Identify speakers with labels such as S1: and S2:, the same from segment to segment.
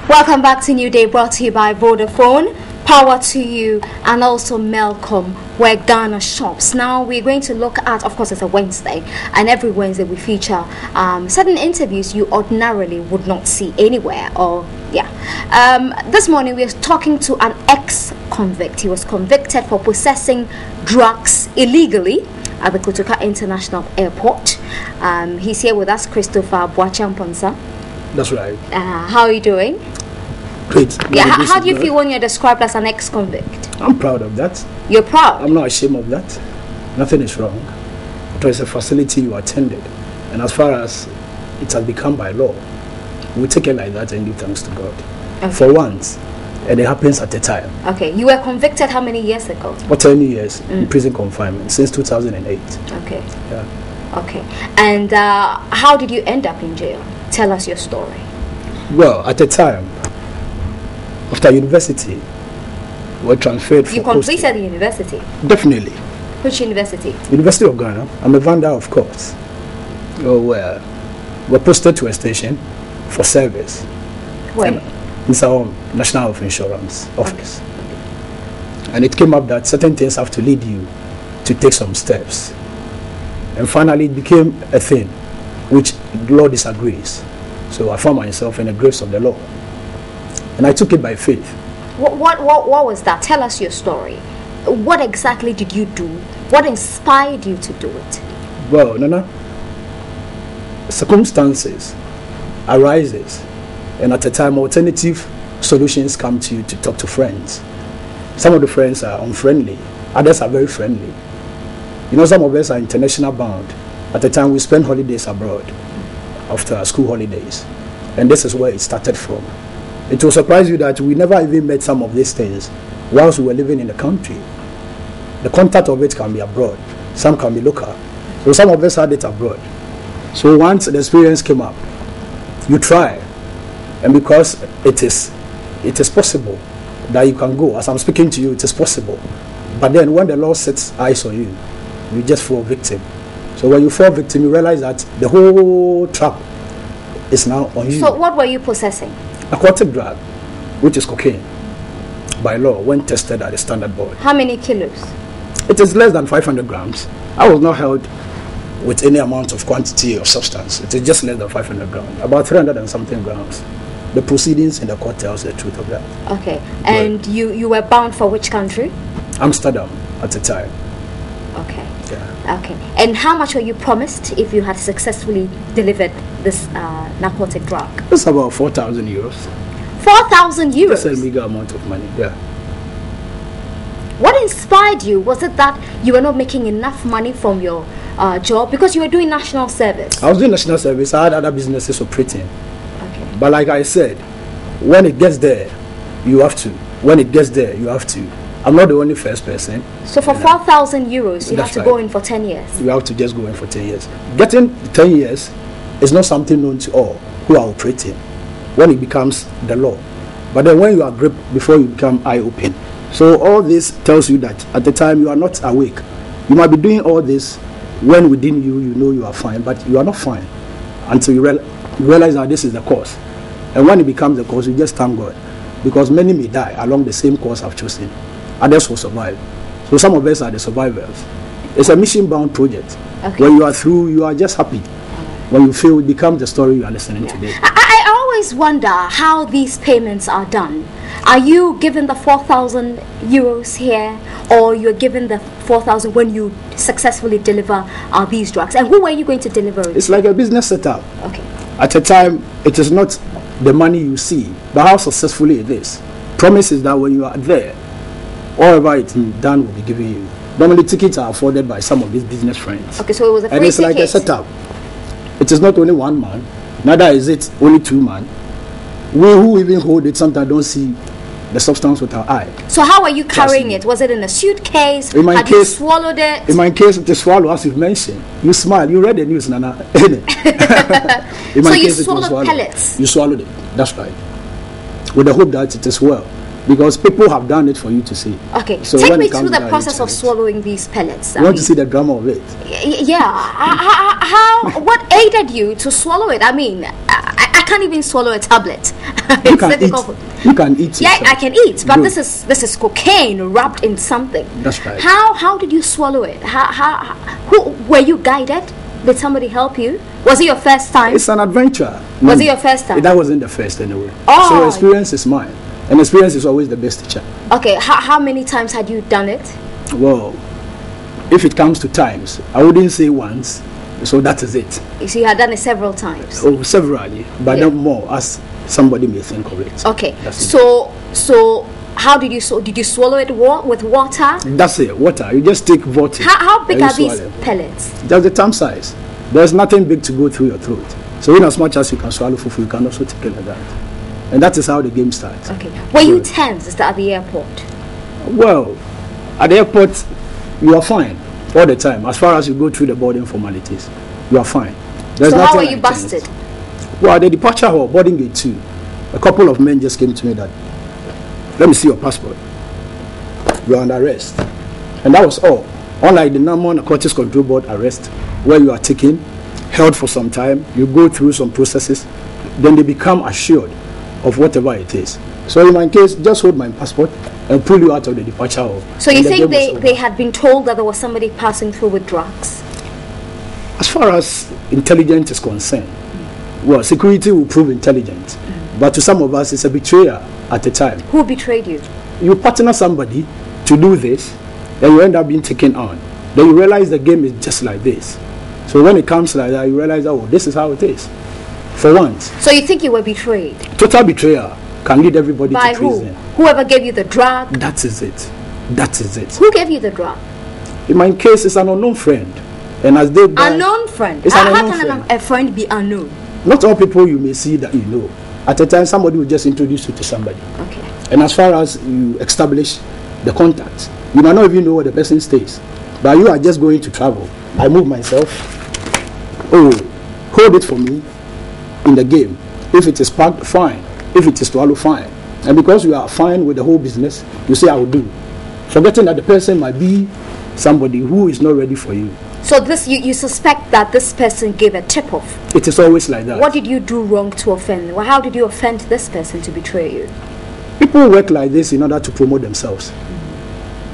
S1: Welcome back to New Day, brought to you by Vodafone. Power to you, and also Melcom, where Ghana shops. Now we're going to look at, of course, it's a Wednesday, and every Wednesday we feature certain interviews you ordinarily would not see anywhere. This morning we are talking to an ex-convict. He was convicted for possessing drugs illegally at the Kotoka International Airport. He's here with us, Christopher Boakye.
S2: That's right.
S1: How are you doing?
S2: Great.
S1: How do you feel when you're described as an ex-convict?
S2: I'm proud of that.
S1: You're proud?
S2: I'm not ashamed of that. Nothing is wrong. It was a facility you attended. And as far as it has become by law, we take it like that and give thanks to God. Okay. For once, and it happens at a time.
S1: Okay. You were convicted how many years ago?
S2: For 10 years in prison confinement, since 2008.
S1: Okay.
S2: Yeah.
S1: Okay. And how did you end up in jail? Tell us your story.
S2: Well, at the time, after university, we were transferred for
S1: You completed the university?
S2: Definitely.
S1: Which university?
S2: University of Ghana. I'm a vendor, of course. So we're posted to a station for service.
S1: Where?
S2: It's our National Health Insurance Office. Okay. And it came up that certain things have to lead you to take some steps. And finally, it became a thing which the law disagrees. So I found myself in the grace of the law. And I took it by faith.
S1: What was that? Tell us your story. What exactly did you do? What inspired you to do it?
S2: Well, Nana, circumstances arises, and at a time alternative solutions come to you to talk to friends. Some of the friends are unfriendly, others are very friendly. You know, some of us are international bound. At the time we spend holidays abroad after school holidays, and this is where it started from. It will surprise you that we never even met some of these things whilst we were living in the country. The contact of it can be abroad, some can be local. So some of us had it abroad. So once the experience came up, you try, and because it is possible that you can go. As I'm speaking to you, it is possible. But then when the law sets eyes on you, you just fall victim. So when you fall victim, you realize that the whole trap is now on you.
S1: So what were you possessing?
S2: Aquatic drug, which is cocaine, by law, when tested at the standard board.
S1: How many kilos?
S2: It is less than 500 grams. I was not held with any amount of quantity of substance. It is just less than 500 grams, about 300 and something grams. The proceedings in the court tells the truth of that.
S1: Okay. And you were bound for which country?
S2: Amsterdam at the time.
S1: Okay.
S2: Yeah.
S1: Okay. And how much were you promised if you had successfully delivered this narcotic drug?
S2: It's about 4,000 euros.
S1: 4,000 euros?
S2: That's a meager amount of money, yeah.
S1: What inspired you? Was it that you were not making enough money from your job? Because you were doing national service.
S2: I was doing national service. I had other businesses operating.
S1: Okay.
S2: But like I said, when it gets there, you have to. When it gets there, you have to. I'm not the only first person.
S1: So for 4,000 euros, you have to go in for 10 years? You
S2: have to just go in for 10 years. Getting 10 years is not something known to all who are operating when it becomes the law. But then when you are gripped before you become eye-open. So all this tells you that at the time you are not awake. You might be doing all this when within you, you know you are fine, but you are not fine until you realize that this is the cause. And when it becomes the cause, you just thank God. Because many may die along the same course I've chosen. Others will survive. So some of us are the survivors. It's a mission-bound project. Okay. When you are through, you are just happy. When you feel, it becomes the story you are listening today.
S1: I always wonder how these payments are done. Are you given the 4,000 euros here, or you're given the 4,000 when you successfully deliver these drugs? And who are you going to deliver it?
S2: It's like a business setup.
S1: Okay.
S2: At a time, it is not the money you see, but how successfully it is. Promise is that when you are there, whatever it's done will be given you. Normally, tickets are afforded by some of these business friends.
S1: Okay, so it was a free
S2: and it's
S1: ticket.
S2: Like a setup. It is not only one man, neither is it only two man. We who even hold it sometimes don't see the substance with our eye.
S1: So how are you carrying it? Was it in a suitcase?
S2: In my
S1: Had
S2: case,
S1: you swallowed it?
S2: In my case, it is swallowed, as you've mentioned. You smile. You read the news, Nana.
S1: So you swallowed pellets?
S2: You swallowed it. That's right. With the hope that it is well. Because people have done it for you to see.
S1: Okay, so take me through the process of swallowing these pellets.
S2: You want to see the drama of it?
S1: Yeah. What aided you to swallow it? I mean, I can't even swallow a tablet.
S2: You
S1: It's
S2: can
S1: difficult.
S2: eat. You can eat.
S1: Yeah,
S2: yourself.
S1: I can eat, but
S2: Good.
S1: this is cocaine wrapped in something.
S2: That's right.
S1: How did you swallow it? Who were you guided? Did somebody help you? Was it your first time?
S2: It's an adventure.
S1: Was it your first time?
S2: That wasn't the first anyway.
S1: Oh.
S2: So experience is mine, and experience is always the best teacher.
S1: Okay, how many times had you done it?
S2: Well, if it comes to times, I wouldn't say once. So that is it.
S1: So you had done it several times.
S2: Oh, severally, but
S1: Yeah.
S2: not more, as somebody may think of it.
S1: Okay,
S2: That's it.
S1: so how did you did you swallow it with water?
S2: That's it. Water. You just take water.
S1: How big
S2: and you
S1: are these
S2: swallow.
S1: pellets?
S2: That's the thumb size. There's nothing big to go through your throat. So in as much as you can swallow fufu, you can also take it like that. And that is how the game starts.
S1: Okay. Were you
S2: Good.
S1: tense at the airport?
S2: Well, at the airport, you are fine all the time. As far as you go through the boarding formalities, you are fine. There's
S1: So how
S2: nothing
S1: were you
S2: like tense.
S1: busted?
S2: Well, at the departure hall, boarding gate 2, a couple of men just came to me that, let me see your passport. You are under arrest. And that was all. Unlike the normal Narcotics Control Board arrest, where you are taken, held for some time, you go through some processes, then they become assured of whatever it is. So in my case, just hold my passport and pull you out of the departure hall.
S1: So you
S2: And the
S1: think
S2: game was over.
S1: they had been told that there was somebody passing through with drugs?
S2: As far as intelligence is concerned, well, security will prove intelligent. But to some of us, it's a betrayal at the time.
S1: Who betrayed you?
S2: You partner somebody to do this, then you end up being taken on. Then you realize the game is just like this. So when it comes like that, you realize, oh, this is how it is. For once,
S1: So you think you were betrayed?
S2: total betrayal can lead everybody
S1: By
S2: to
S1: who?
S2: prison.
S1: Whoever gave you the drug?
S2: That is it. That is it.
S1: Who gave you the drug?
S2: In my case, it's an unknown friend. And as they die,
S1: Unknown friend.
S2: It's an
S1: How
S2: unknown
S1: can
S2: friend.
S1: a friend be unknown?
S2: Not all people you may see that you know. At a time, somebody will just introduce you to somebody.
S1: Okay.
S2: And as far as you establish the contact, you might not even know where the person stays. But you are just going to travel. I move myself. Oh, hold it for me in the game. If it is packed, fine. If it is swallowed, fine. And because you are fine with the whole business, you say, I will do. Forgetting that the person might be somebody who is not ready for you.
S1: So this you suspect that this person gave a tip off.
S2: It is always like that.
S1: What did you do wrong to offend? Well, how did you offend this person to betray you?
S2: People work like this in order to promote themselves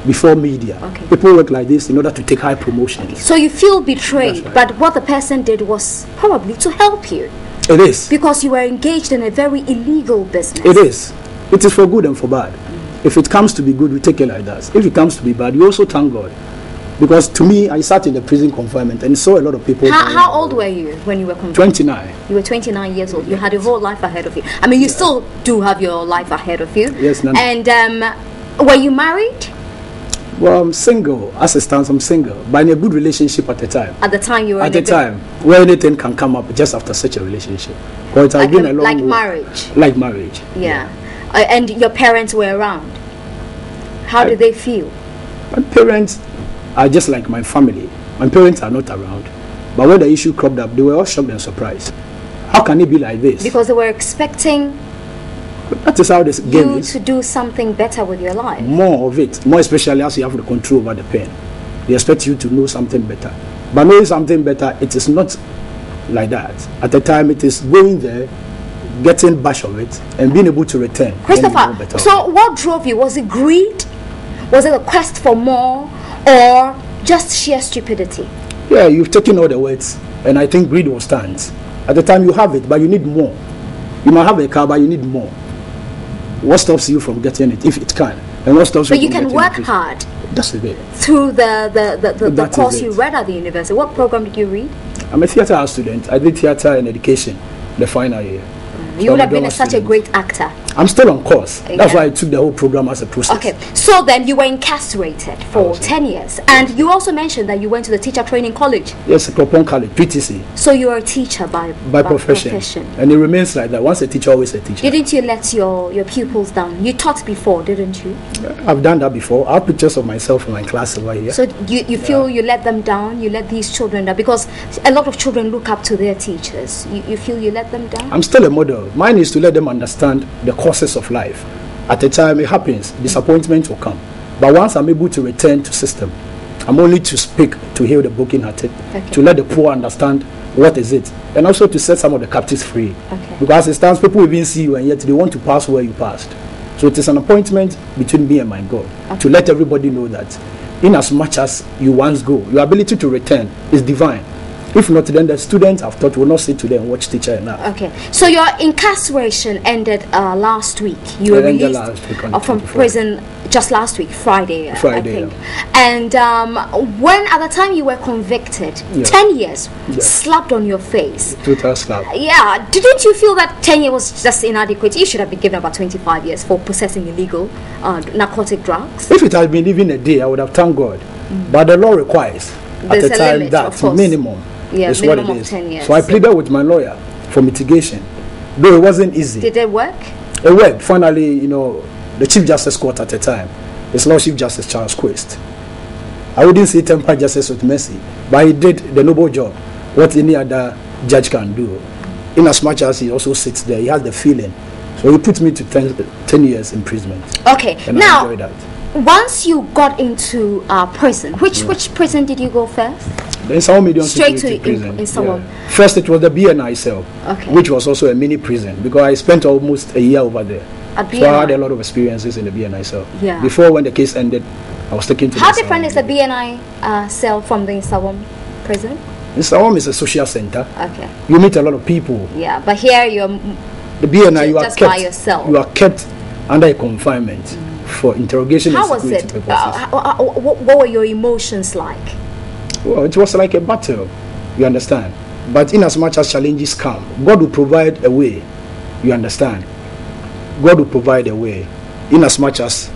S2: before media.
S1: Okay.
S2: People work like this in order to take high promotions.
S1: So you feel betrayed,
S2: That's right.
S1: but what the person did was probably to help you
S2: It is.
S1: because you were engaged in a very illegal business.
S2: It is. It is for good and for bad. If it comes to be good, we take it like that. If it comes to be bad, we also thank God. Because to me, I sat in the prison confinement and saw a lot of people.
S1: How old were you when you were convicted?
S2: 29.
S1: You were 29 years old. You had your whole life ahead of you. I mean, you still do have your life ahead of you.
S2: Yes, Nana.
S1: And were you married
S2: Well, I'm single. As it stands, I'm single. But in a good relationship at the time.
S1: at the time you were
S2: At
S1: in
S2: the
S1: a good-
S2: time, where anything can come up just after such a relationship. But it has
S1: like,
S2: been a long
S1: like
S2: way.
S1: marriage?
S2: Like marriage.
S1: Yeah. And your parents were around. How did they feel?
S2: My parents are just like my family. My parents are not around. But when the issue cropped up, they were all shocked and surprised. How can it be like this?
S1: Because they were expecting
S2: That is how this game
S1: you
S2: is.
S1: to do something better with your life.
S2: More of it, more especially as you have the control over the pen. They expect you to know something better. But knowing something better, it is not like that. At the time, it is going there, getting bash of it, and being able to return. when you know
S1: Christopher,
S2: better.
S1: so what drove you? Was it greed? Was it a quest for more? Or just sheer stupidity?
S2: Yeah, you've taken all the words, and I think greed will stand. At the time, you have it, but you need more. You might have a car, but you need more. What stops you from getting it, if it can? And what stops
S1: So
S2: you
S1: you
S2: from
S1: can
S2: getting
S1: work
S2: it?
S1: hard
S2: That's it.
S1: through the
S2: That is
S1: course
S2: it.
S1: you read at the university. What program did you read?
S2: I'm a theatre art student. I did theatre and education the final year.
S1: You would
S2: I'm a
S1: have been
S2: drama
S1: such a
S2: student.
S1: great actor.
S2: I'm still on course. That's
S1: Yeah.
S2: why I took the whole program as a process.
S1: Okay, so then you were incarcerated for
S2: was.
S1: 10 years. And you also mentioned that you went to the teacher training college.
S2: Yes, Cropon College, PTC,
S1: So you are a teacher by
S2: profession. And it remains like that. Once a teacher, always a teacher.
S1: Didn't you let your pupils down? You taught before, didn't you?
S2: I've done that before. I have pictures of myself in my class over here.
S1: So you feel you let them down? You let these children down? Because a lot of children look up to their teachers. You feel you let them down?
S2: I'm still a model. Mine is to let them understand the courses of life. At a time it happens, disappointment will come. But once I'm able to return to system, I'm only to speak to heal the brokenhearted, to let the poor understand what is it, and also to set some of the captives free. Because it stands, people even see you and yet they want to pass where you passed. So it is an appointment between me and my God to let everybody know that in as much as you once go, your ability to return is divine. If not, then the students I've taught will not sit today and watch teacher enough. Okay.
S1: So your incarceration ended last week. You were released from prison just last week, Friday, I think. Yeah. And when at the time you were convicted, 10 years slapped on your face.
S2: Total slap.
S1: Yeah. Didn't you feel that 10 years was just inadequate? You should have been given about 25 years for possessing illegal narcotic drugs.
S2: If it had been even a day, I would have thanked God. But the law requires at the time limit, that minimum.
S1: Yeah,
S2: is
S1: minimum
S2: what it
S1: of
S2: is.
S1: 10 years.
S2: So I pleaded with my lawyer for mitigation, though it wasn't easy.
S1: Did it work?
S2: It worked. Finally, you know, the Chief Justice Court at the time, His Lordship Justice Charles Quist, I wouldn't say tempered justice with mercy, but he did the noble job, what any other judge can do. In as much as he also sits there, he has the feeling. So he put me to 10 years imprisonment.
S1: Okay.
S2: And
S1: now,
S2: I enjoyed that.
S1: Once you got into prison, which prison did you go first?
S2: In some medium
S1: straight
S2: security
S1: to
S2: prison.
S1: In Sawam.
S2: Yeah. First, it was the BNI cell, which was also a mini prison because I spent almost a year over there. So I had a lot of experiences in the BNI cell. Yeah. Before, when the case ended, I was taken to.
S1: How different is the BNI cell from the Sawam prison?
S2: In Sawam is a social center.
S1: Okay.
S2: You meet a lot of people.
S1: Yeah, but here you're.
S2: The BNI, you are
S1: just
S2: kept
S1: by yourself.
S2: You are kept under a confinement for interrogation.
S1: How was it? What were your emotions like?
S2: Well, it was like a battle, you understand. But in as much as challenges come, God will provide a way, you understand. God will provide a way. In as much as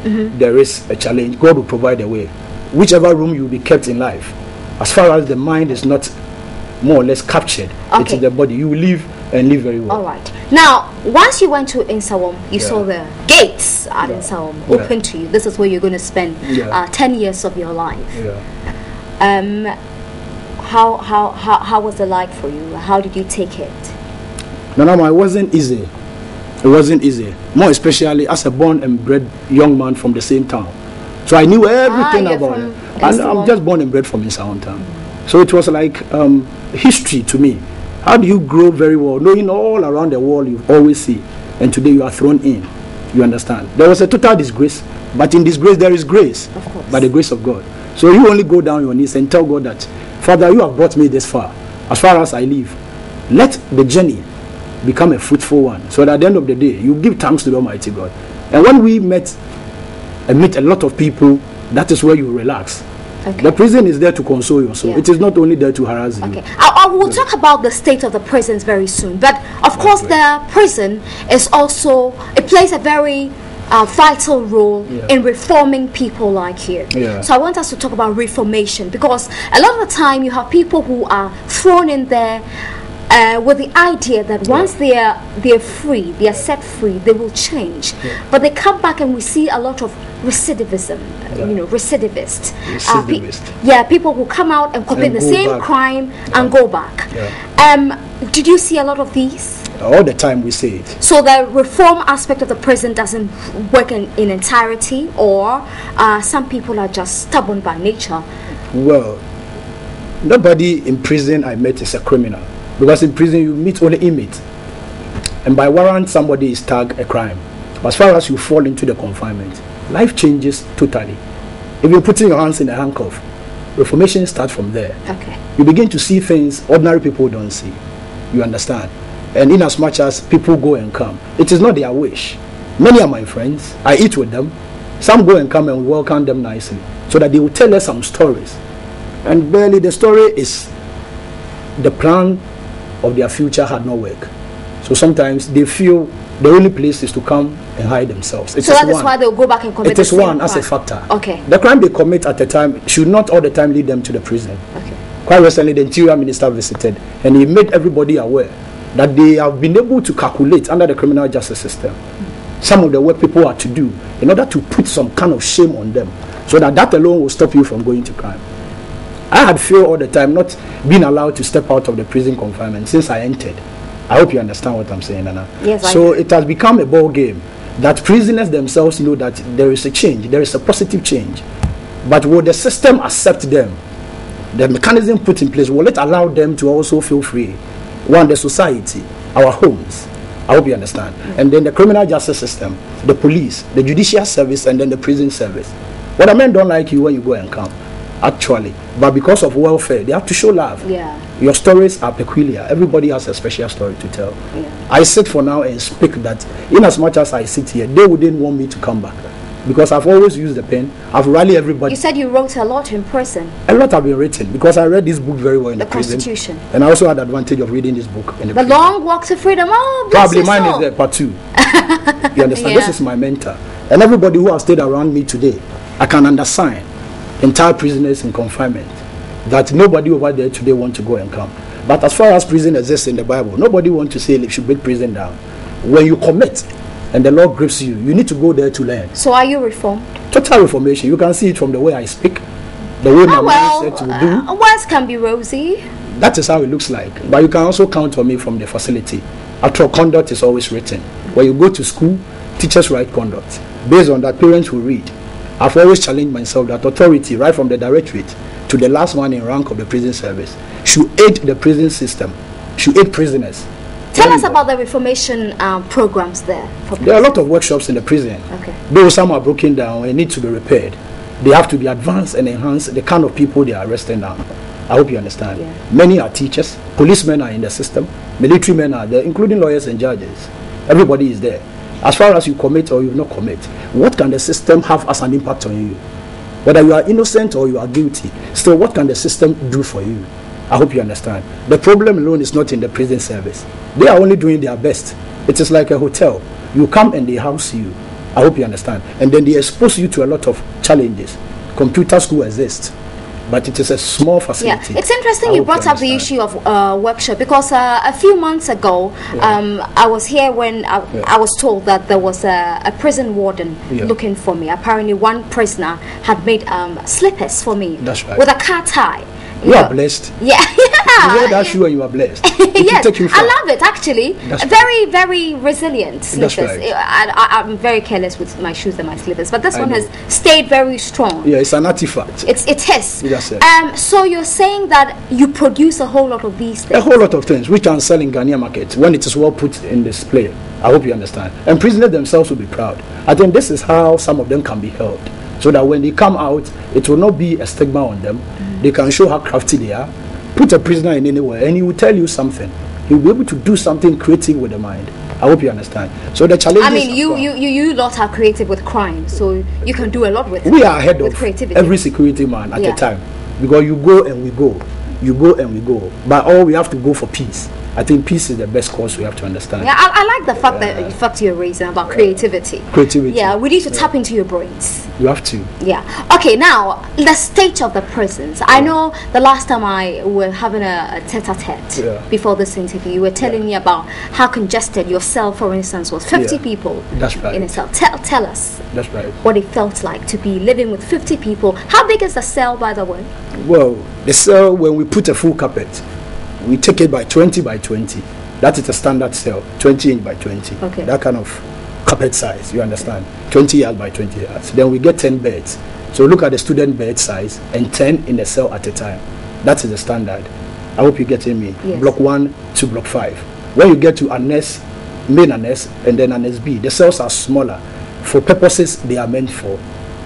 S2: there is a challenge, God will provide a way. Whichever room you will be kept in life, as far as the mind is not more or less captured, it's in the body, you will live and live very well.
S1: All right. Now, once you went to Nsawam, you saw the gates at Nsawam open to you. This is where you're going to spend 10 years of your life. How was it like for you? How did you take it?
S2: No, it wasn't easy. It wasn't easy. More especially as a born and bred young man from the same town. So I knew everything about it. And I'm just born and bred from Nsawam town. So it was like history to me. How do you grow very well, knowing all around the world you always see, and today you are thrown in? You understand? There was a total disgrace, but in disgrace there is grace, by the grace of God. So you only go down your knees and tell God that, Father, you have brought me this far. As far as I live, let the journey become a fruitful one, so that at the end of the day, you give thanks to the Almighty God. And when we meet a lot of people, that is where you relax. The prison is there to console your soul. It is not only there to harass you.
S1: I will talk about the state of the prisons very soon. But of course, the prison is also, it plays a very vital role in reforming people like you. So I want us to talk about reformation, because a lot of the time you have people who are thrown in there with the idea that once they're free, they are set free, they will change. But they come back and we see a lot of recidivism, recidivists. People who come out and commit the same crime and go back. Did you see a lot of these?
S2: All the time we see it.
S1: So the reform aspect of the prison doesn't work in entirety, or some people are just stubborn by nature? Well,
S2: nobody in prison I met is a criminal. Because in prison you meet only inmates, and by warrant somebody is tagged a crime. But as far as you fall into the confinement, life changes totally. If you're putting your hands in a handcuff, reformation starts from there. You begin to see things ordinary people don't see. You understand? And in as much as people go and come, it is not their wish. Many are my friends. I eat with them. Some go and come and we welcome them nicely, so that they will tell us some stories. And barely the story is the plan of their future had not worked. So sometimes they feel the only place is to come and hide themselves.
S1: So that is why they'll go back and commit
S2: the same crime. It is one as a factor. The crime they commit at the time should not all the time lead them to the prison. Quite recently, the Interior Minister visited, and he made everybody aware that they have been able to calculate under the criminal justice system some of the work people are to do in order to put some kind of shame on them, so that alone will stop you from going to crime. I had fear all the time not being allowed to step out of the prison confinement since I entered. I hope you understand what I'm saying, Nana.
S1: Yes,
S2: so it has become a ball game that prisoners themselves know that there is a change, there is a positive change. But will the system accept them? The mechanism put in place, will it allow them to also feel free? One, the society, our homes. I hope you understand. And then the criminal justice system, the police, the judicial service, and then the prison service. What men don't like you when you go and come, actually. But because of welfare, they have to show love.
S1: Yeah.
S2: Your stories are peculiar. Everybody has a special story to tell.
S1: Yeah.
S2: I sit for now and speak that in as much as I sit here, they wouldn't want me to come back. Because I've always used the pen. I've rallied everybody.
S1: You said you wrote a lot in prison.
S2: A lot have been written because I read this book very well in the prison.
S1: Constitution.
S2: And I also had the advantage of reading this book in the prison.
S1: Long Walk to Freedom. Oh, bless
S2: Probably mine
S1: soul.
S2: is part 2. You understand?
S1: Yeah.
S2: This is my mentor. And everybody who has stayed around me today, I can undersign entire prisoners in confinement that nobody over there today want to go and come. But as far as prison exists in the Bible, nobody wants to say they should break prison down. When you commit and the Lord grips you, you need to go there to learn.
S1: So are you reformed?
S2: Total reformation. You can see it from the way I speak, the way my mindset will do.
S1: Words can be rosy.
S2: That is how it looks like. But you can also count on me from the facility. After all, conduct is always written. When you go to school, teachers write conduct. Based on that, parents will read. I've always challenged myself that authority, right from the directorate to the last one in rank of the prison service, should aid the prison system, should aid prisoners.
S1: Tell us about the reformation programs there.
S2: There are a lot of workshops in the prison.
S1: Okay.
S2: Though some are broken down and need to be repaired, they have to be advanced and enhance the kind of people they are arresting now. I hope you understand.
S1: Yeah.
S2: Many are teachers, policemen are in the system, military men are there, including lawyers and judges. Everybody is there. As far as you commit or you not commit, what can the system have as an impact on you? Whether you are innocent or you are guilty, still what can the system do for you? I hope you understand. The problem alone is not in the prison service. They are only doing their best. It is like a hotel. You come and they house you. I hope you understand. And then they expose you to a lot of challenges. Computer school exists, but it is a small facility.
S1: Yeah, it's interesting you brought up the issue of workshop because a few months ago, I was here when I was told that there was a prison warden looking for me. Apparently, one prisoner had made slippers for me.
S2: That's right.
S1: With a car tie.
S2: You are blessed.
S1: Yeah.
S2: You wear that shoe and you are blessed.
S1: Yes, I love it actually. Very, very resilient slippers.
S2: That's right.
S1: I'm very careless with my shoes and my slippers, but this one has stayed very strong.
S2: Yeah, it's an artifact.
S1: It is.
S2: That's it.
S1: So you're saying that you produce a whole lot of these things?
S2: A whole lot of things which can sell in Ghanaian market when it is well put in display. I hope you understand. And prisoners themselves will be proud. I think this is how some of them can be held, so that when they come out, it will not be a stigma on them. They can show how crafty they are. Put a prisoner in anywhere and he will tell you something. He will be able to do something creative with the mind. I hope you understand. So the challenges.
S1: I mean, you lot are creative with crime, so you can do a lot with.
S2: We are ahead of
S1: creativity.
S2: Every security man at the time, because you go and we go, you go and we go. But all we have to go for peace. I think peace is the best cause we have to understand.
S1: Yeah, I like the fact that the fact you're raising about creativity.
S2: Creativity.
S1: Yeah, we need to tap into your brains.
S2: You have to.
S1: Yeah. Okay, now the state of the prisons. I know the last time I were having a tete-a-tete before this interview, you were telling me about how congested your cell, for instance, was. 50 people.
S2: That's right.
S1: In a cell. Tell us.
S2: That's right.
S1: What it felt like to be living with 50 people. How big is the cell, by the way?
S2: Well, the cell, when we put a full carpet, we take it by 20 by 20. That is a standard cell, 20 inch by 20.
S1: Okay.
S2: That kind of carpet size, you understand? 20 yards by 20 yards. Then we get 10 beds. So look at the student bed size and 10 in the cell at a time. That is the standard. I hope you're getting me.
S1: Yes.
S2: Block 1 to block 5. When you get to Annex, main Annex, and then Annex B, the cells are smaller for purposes they are meant for.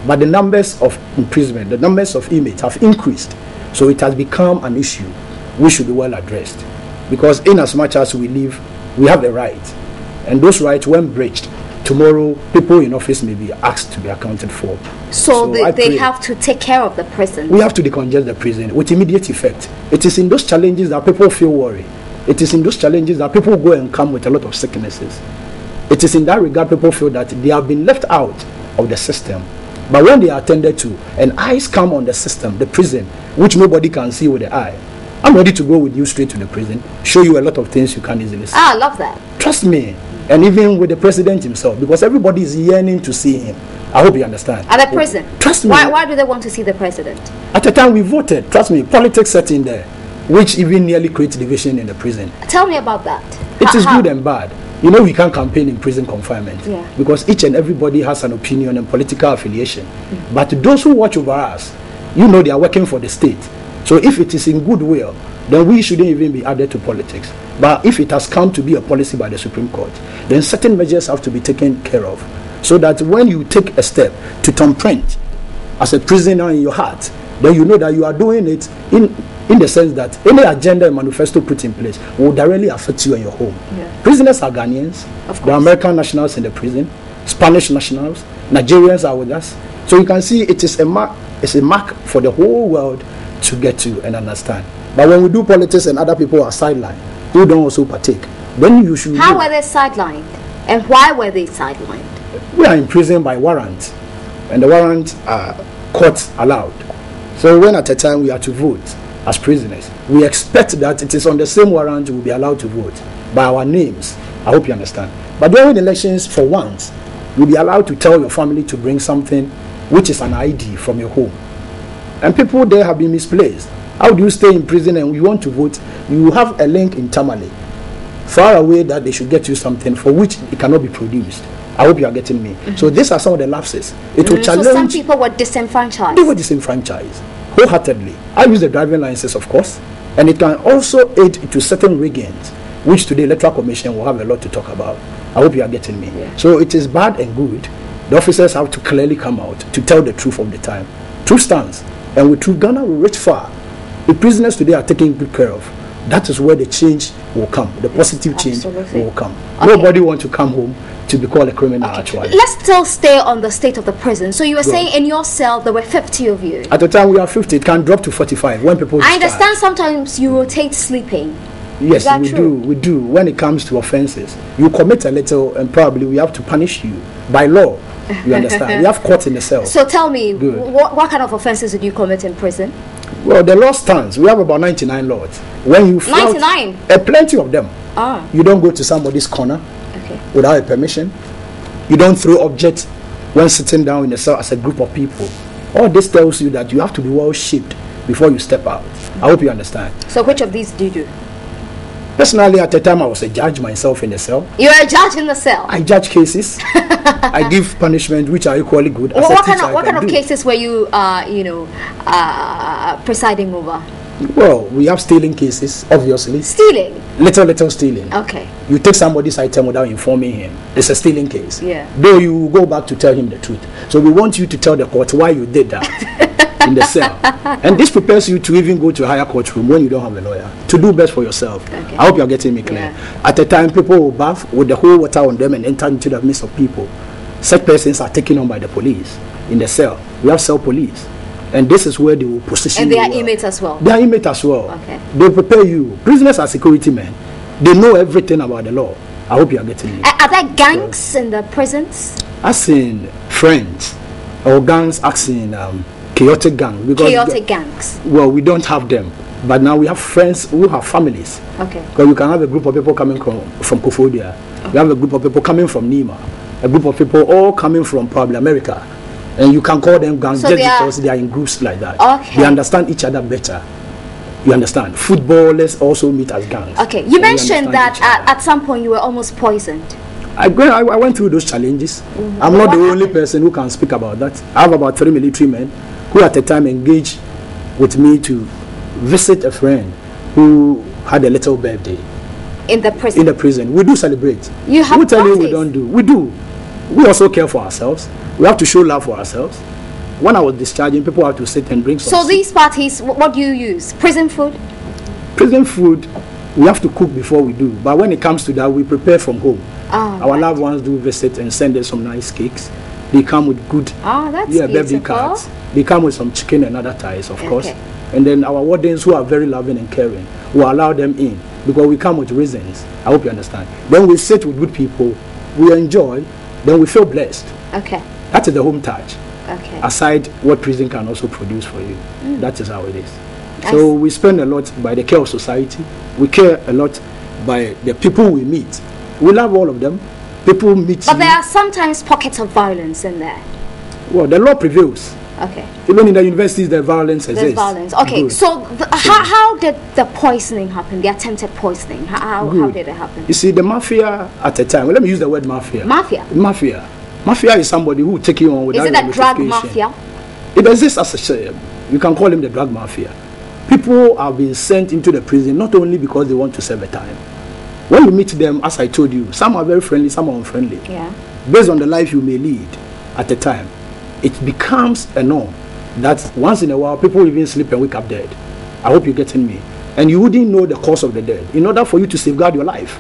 S2: But the numbers of imprisonment, the numbers of inmates have increased. So it has become an issue which should be well addressed. Because in as much as we live, we have the right. And those rights, when breached, tomorrow people in office may be asked to be accounted for.
S1: So they have to take care of the prison.
S2: We have to decongest the prison with immediate effect. It is in those challenges that people feel worried. It is in those challenges that people go and come with a lot of sicknesses. It is in that regard people feel that they have been left out of the system. But when they are attended to and eyes come on the system, the prison, which nobody can see with the eye, I'm ready to go with you straight to the prison, show you a lot of things you can't easily see.
S1: I love that.
S2: Trust me. And even with the president himself, because everybody is yearning to see him. I hope you understand.
S1: At the prison?
S2: Trust me.
S1: Why do they want to see the president?
S2: At the time we voted, trust me, politics set in there, which even nearly creates division in the prison.
S1: Tell me about that.
S2: It is good and bad. You know, we can't campaign in prison confinement because each and everybody has an opinion and political affiliation. But those who watch over us, you know, they are working for the state. So if it is in goodwill, then we shouldn't even be added to politics. But if it has come to be a policy by the Supreme Court, then certain measures have to be taken care of, so that when you take a step to thumbprint as a prisoner in your heart, then you know that you are doing it in the sense that any agenda and manifesto put in place will directly affect you and your home. Prisoners are Ghanaians, the American nationals in the prison, Spanish nationals, Nigerians are with us. So you can see it is a mark for the whole world to get to and understand. But when we do politics and other people are sidelined, who don't also partake, then you should.
S1: How were they sidelined? And why were they sidelined?
S2: We are in prison by warrant, and the warrant are court allowed. So when at a time we are to vote as prisoners, we expect that it is on the same warrant we will be allowed to vote by our names. I hope you understand. But during elections, for once, you'll be allowed to tell your family to bring something which is an ID from your home. And people there have been misplaced. How do you stay in prison and you want to vote? You have a link in Tamale, far away, that they should get you something for which it cannot be produced. I hope you are getting me. So these are some of the lapses. It will challenge.
S1: So some people were disenfranchised.
S2: They were disenfranchised wholeheartedly. I use the driving license, of course, and it can also aid to certain regains, which today Electoral Commission will have a lot to talk about. I hope you are getting me. So it is bad and good. The officers have to clearly come out to tell the truth of the time. Truth stands, and with truth, Ghana will reach far. The prisoners today are taken good care of. That is where the change will come. The positive change will come. Nobody wants to come home to be called a criminal actually.
S1: Let's still stay on the state of the prison. So you were saying in your cell there were 50 of you.
S2: At the time we are 50. It can drop to 45 when people
S1: I understand sometimes you rotate sleeping.
S2: Yes, we do. When it comes to offenses, you commit a little and probably we have to punish you by law. You understand? We have court in the cell.
S1: So tell me, what kind of offenses did you commit in prison?
S2: Well, the law stands. We have about 99 laws. When you
S1: 99?
S2: Plenty of them. You don't go to somebody's corner without a permission. You don't throw objects when sitting down in the cell as a group of people. All this tells you that you have to be well shaped before you step out. I hope you understand.
S1: So which of these do you do?
S2: Personally, at the time, I was a judge myself in the cell.
S1: You're a judge in the cell?
S2: I judge cases. I give punishment which are equally good.
S1: What kind of cases were you, presiding over?
S2: Well, we have stealing cases, obviously.
S1: Stealing?
S2: Little stealing.
S1: Okay.
S2: You take somebody's item without informing him. It's a stealing case.
S1: Yeah.
S2: Though you go back to tell him the truth. So we want you to tell the court why you did that in the cell. And this prepares you to even go to a higher courtroom when you don't have a lawyer. To do best for yourself. Okay. I hope you're getting me clear. Yeah. At the time, people will bath with the whole water on them and enter into the midst of people. Such persons are taken on by the police in the cell. We have cell police. And this is where they will position you.
S1: And they are inmates as well?
S2: They are inmates as well.
S1: Okay.
S2: They prepare you. Prisoners are security men. They know everything about the law. I hope you are getting me.
S1: Are there gangs in the prisons?
S2: As in friends. Or gangs as in chaotic gang.
S1: Chaotic gangs?
S2: Well, we don't have them. But now we have friends who have families.
S1: Okay.
S2: Because you can have a group of people coming from Kofodia. Okay. You have a group of people coming from Nima. A group of people all coming from probably America. And you can call them gangs just because they are in groups like that. Okay. They understand each other better. You understand? Footballers also meet as gangs.
S1: Okay. You mentioned that at some point you were almost poisoned.
S2: I went through those challenges. I'm not the only person who can speak about that. I have about 3 military men who at the time engaged with me to visit a friend who had a little birthday.
S1: In the prison?
S2: In the prison. We do celebrate.
S1: You have
S2: we tell you we don't do. We do. We also care for ourselves. We have to show love for ourselves. When I was discharging, people have to sit and bring some.
S1: So these parties, what do you use? Prison food?
S2: Prison food, we have to cook before we do. But when it comes to that, we prepare from home. Our loved ones do visit and send us some nice cakes. They come with good birthday cards. They come with some chicken and other ties, of course. And then our wardens, who are very loving and caring, will allow them in because we come with reasons. I hope you understand. Then we sit with good people, we enjoy, then we feel blessed.
S1: Okay.
S2: That is the home touch.
S1: Okay.
S2: Aside what prison can also produce for you. That is how it is. So we spend a lot by the care of society. We care a lot by the people we meet. We love all of them. People meet
S1: But there are sometimes pockets of violence in there.
S2: Well, the law prevails.
S1: Okay.
S2: Even in the universities, the violence exists.
S1: There's violence. Okay,
S2: Good.
S1: so how did the poisoning happen? The attempted poisoning. How did it happen?
S2: You see, the mafia at the time. Well, let me use the word mafia.
S1: Mafia.
S2: Mafia is somebody who will take you on without
S1: Is it a drug mafia?
S2: It exists as a, you can call him the drug mafia. People have been sent into the prison not only because they want to serve a time. When you meet them, as I told you, some are very friendly, some are unfriendly.
S1: Yeah.
S2: Based on the life you may lead at the time, it becomes a norm that once in a while people even sleep and wake up dead. I hope you're getting me. And you wouldn't know the cause of the death. In order for you to safeguard your life,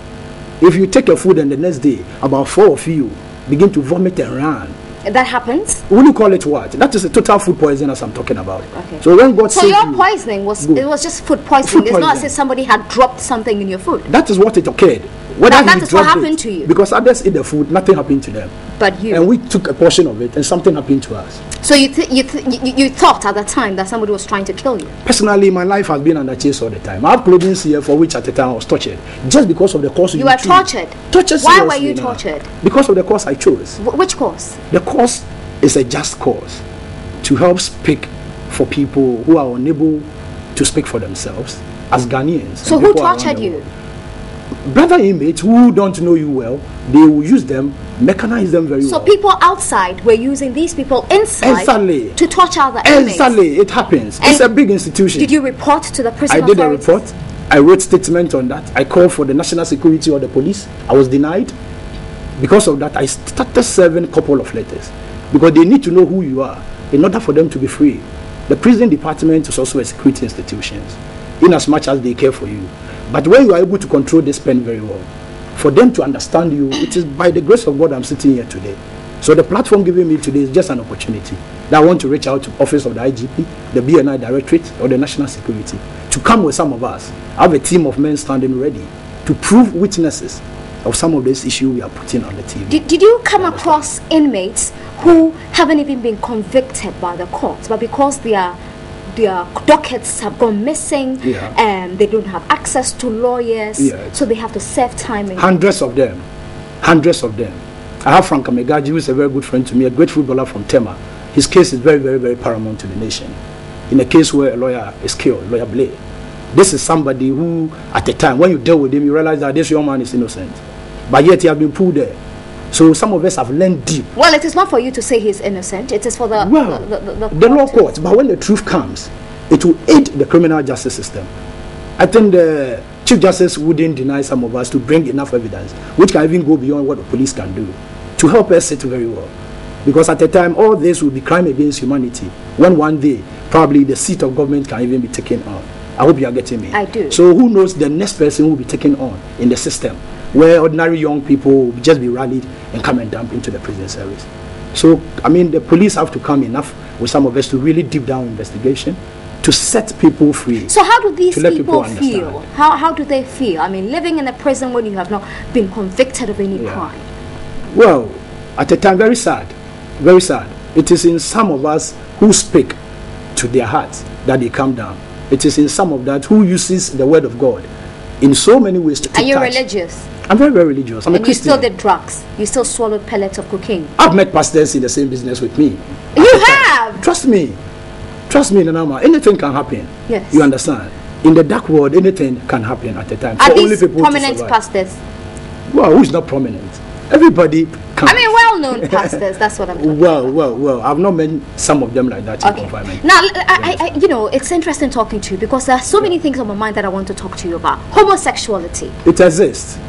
S2: if you take your food and the next day, about 4 of you begin to vomit and run.
S1: That happens?
S2: Will you call it what? That is a total food poison as I'm talking about.
S1: Okay.
S2: So when God
S1: so
S2: saved
S1: your
S2: you,
S1: poisoning was it was just food poisoning. It's not as if somebody had dropped something in your food.
S2: That is what it occurred.
S1: That is what happened to you.
S2: Because others ate the food, nothing happened to them.
S1: But you.
S2: And we took a portion of it and something happened to us.
S1: So you thought at the time that somebody was trying to kill you?
S2: Personally, my life has been under chase all the time. I have clothing here for which at the time I was tortured. Just because of the course you
S1: were tortured?
S2: Tortured.
S1: Why were you tortured?
S2: Because of the course I chose.
S1: Which course?
S2: The course is a just cause to help speak for people who are unable to speak for themselves as Ghanaians.
S1: So who tortured you?
S2: Brother inmates who don't know you well, they will use them, mechanize them very well.
S1: So people outside were using these people inside to torture other inmates?
S2: Exactly, it happens. And it's a big institution.
S1: Did you report to the prison
S2: authorities? I did a report. I wrote statement on that. I called for the national security or the police. I was denied. Because of that, I started serving a couple of letters. Because they need to know who you are in order for them to be free. The prison department is also a security institution, in as much as they care for you. But when you are able to control this pen very well, for them to understand you, it is by the grace of God I'm sitting here today. So the platform given me today is just an opportunity that I want to reach out to office of the IGP, the BNI Directorate, or the National Security to come with some of us. I have a team of men standing ready to prove witnesses of some of this issue we are putting on the TV.
S1: Did you come across inmates who haven't even been convicted by the courts, but because their dockets have gone missing and they don't have access to lawyers, so they have to serve time?
S2: Hundreds of them. I have Frank Amegaji, who is a very good friend to me, a great footballer from Tema. His case is very, very, very paramount to the nation. In a case where a lawyer is killed, lawyer Blay, this is somebody who, at the time, when you deal with him, you realize that this young man is innocent. But yet he has been pulled there. So some of us have learned deep.
S1: Well, it is not for you to say he's innocent. It is for the
S2: law court. But when the truth comes, it will aid the criminal justice system. I think the Chief Justice wouldn't deny some of us to bring enough evidence, which can even go beyond what the police can do, to help us sit very well. Because at the time, all this will be crime against humanity. When one day, probably the seat of government can even be taken on. I hope you are getting me.
S1: I do.
S2: So who knows the next person who will be taken on in the system, where ordinary young people will just be rallied and come and dump into the prison service. So, I mean, the police have to come enough with some of us to really deep down investigation to set people free.
S1: So how do these people feel? How do they feel? I mean, living in a prison when you have not been convicted of any crime.
S2: Well, at the time, very sad. Very sad. It is in some of us who speak to their hearts that they come down. It is in some of that who uses the word of God in so many ways to
S1: Are you religious?
S2: I'm very, very religious. I'm a Christian.
S1: You still did drugs? You still swallowed pellets of cocaine?
S2: I've met pastors in the same business with me.
S1: You have?
S2: Trust me. Trust me, Nanama. Anything can happen.
S1: Yes.
S2: You understand? In the dark world, anything can happen at the time.
S1: Are these prominent pastors?
S2: Well, who's not prominent? Everybody can.
S1: I mean, well-known pastors. That's what I'm talking about.
S2: Well. I've not met some of them like that in confinement.
S1: Now, I you know, it's interesting talking to you because there are so many things on my mind that I want to talk to you about. Homosexuality.
S2: It exists.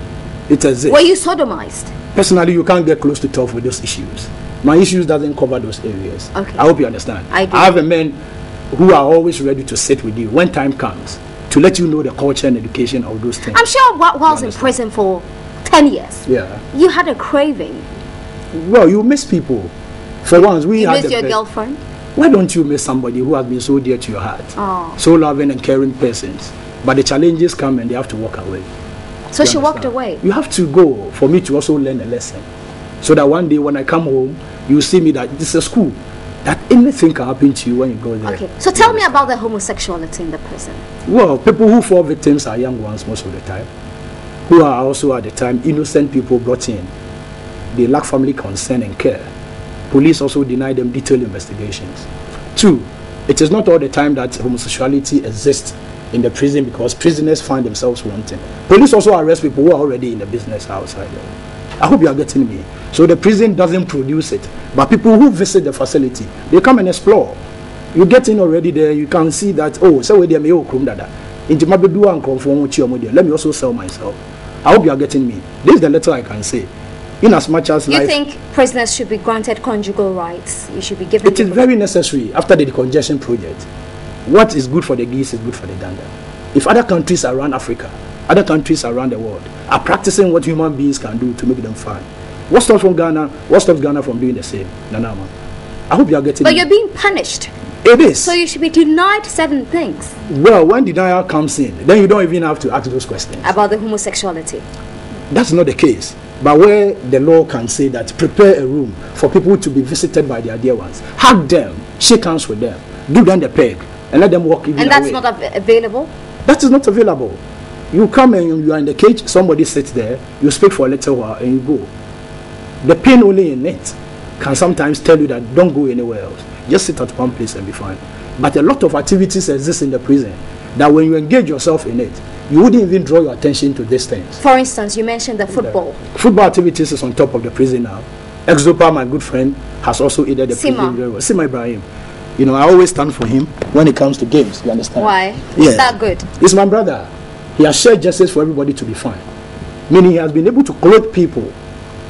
S2: It exists.
S1: Were you sodomized?
S2: Personally, you can't get close to talk with those issues. My issues doesn't cover those areas.
S1: Okay.
S2: I hope you understand.
S1: I do.
S2: I have a man who are always ready to sit with you when time comes to let you know the culture and education of those things.
S1: I'm sure whilst in prison for 10 years, you had a craving.
S2: Well, you miss people. For once,
S1: you miss your girlfriend?
S2: Why don't you miss somebody who has been so dear to your heart? So loving and caring persons. But the challenges come and they have to walk away.
S1: So she walked away?
S2: You have to go for me to also learn a lesson. So that one day when I come home, you see me that this is a school. That anything can happen to you when you go there.
S1: Okay. So tell me about the homosexuality in the prison.
S2: Well, people who fall victims are young ones most of the time, who are also at the time innocent people brought in. They lack family concern and care. Police also deny them detailed investigations. Two, it is not all the time that homosexuality exists in the prison because prisoners find themselves wanting. Police also arrest people who are already in the business outside there. I hope you are getting me. So the prison doesn't produce it, but people who visit the facility, they come and explore. You get in already there, you can see that, oh, so let me also sell myself. I hope you are getting me. This is the letter I can say. In as much as
S1: you think prisoners should be granted conjugal rights, you should be given.
S2: It is very necessary after the decongestion project. What is good for the geese is good for the gander. If other countries around Africa, other countries around the world are practicing what human beings can do to make them fine, what stops Ghana from doing the same? Nanama. I hope you are getting.
S1: But you're being punished.
S2: It is.
S1: So you should be denied certain things.
S2: Well, when denial comes in, then you don't even have to ask those questions
S1: about the homosexuality.
S2: That's not the case. But where the law can say that, prepare a room for people to be visited by their dear ones, hug them, shake hands with them, give them the peg, and let them walk even away.
S1: And that's not available?
S2: That is not available. You come and you are in the cage, somebody sits there, you speak for a little while, and you go. The pain only in it can sometimes tell you that don't go anywhere else. Just sit at one place and be fine. But a lot of activities exist in the prison that when you engage yourself in it, you wouldn't even draw your attention to these things.
S1: For instance, you mentioned the football.
S2: Football activities is on top of the prison now. Exopa, my good friend, has also aided the prison very well. Sima Ibrahim. You know, I always stand for him when it comes to games. You understand?
S1: Why?
S2: Yeah.
S1: Is that good?
S2: He's my brother. He has shared justice for everybody to be fine. Meaning he has been able to clothe people.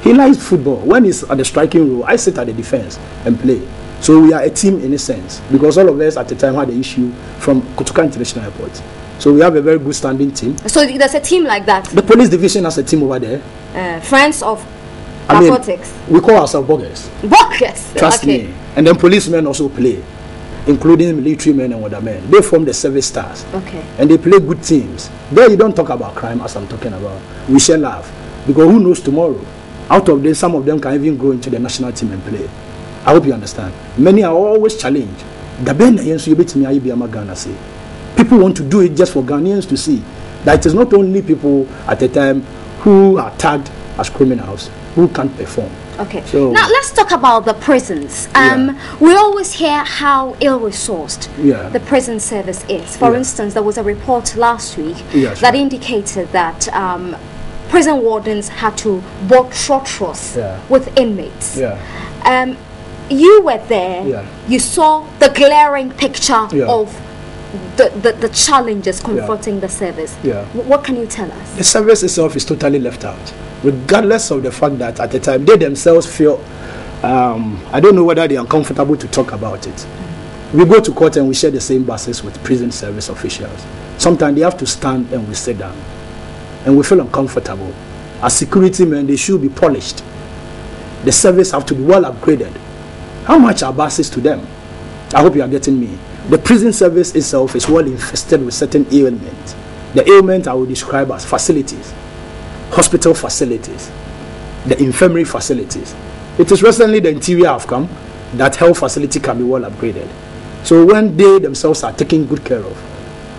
S2: He likes football. When he's at the striking role, I sit at the defense and play. So we are a team in a sense, because all of us at the time had the issue from Kotoka International Airport. So we have a very good standing team. So
S1: there's a team like that?
S2: The police division has a team over there.
S1: Friends of narcotics?
S2: We call ourselves boggers.
S1: Boggers?
S2: Trust me. And then policemen also play, including military men and other men. They form the service stars.
S1: Okay.
S2: And they play good teams. There you don't talk about crime as I'm talking about. We shall laugh. Because who knows tomorrow? Out of this, some of them can even go into the national team and play. I hope you understand. Many are always challenged. People want to do it just for Ghanaians to see that it is not only people at the time who are tagged as criminals who can't perform.
S1: Okay. So now let's talk about the prisons. We always hear how ill-resourced the prison service is. For instance, there was a report last week that indicated that prison wardens had to board trotros with inmates. You were there. You saw the glaring picture of the challenges confronting the service. What can you tell us?
S2: The service itself is totally left out, regardless of the fact that at the time they themselves feel I don't know whether they are uncomfortable to talk about it. We go to court and we share the same buses with prison service officials. Sometimes they have to stand and we sit down and we feel uncomfortable. As security men, they should be polished. The service have to be well upgraded. How much are buses to them? I hope you are getting me. The prison service itself is well infested with certain ailments. The ailment I will describe as facilities, hospital facilities, the infirmary facilities. It is recently the interior have come that health facility can be well upgraded. So when they themselves are taken good care of,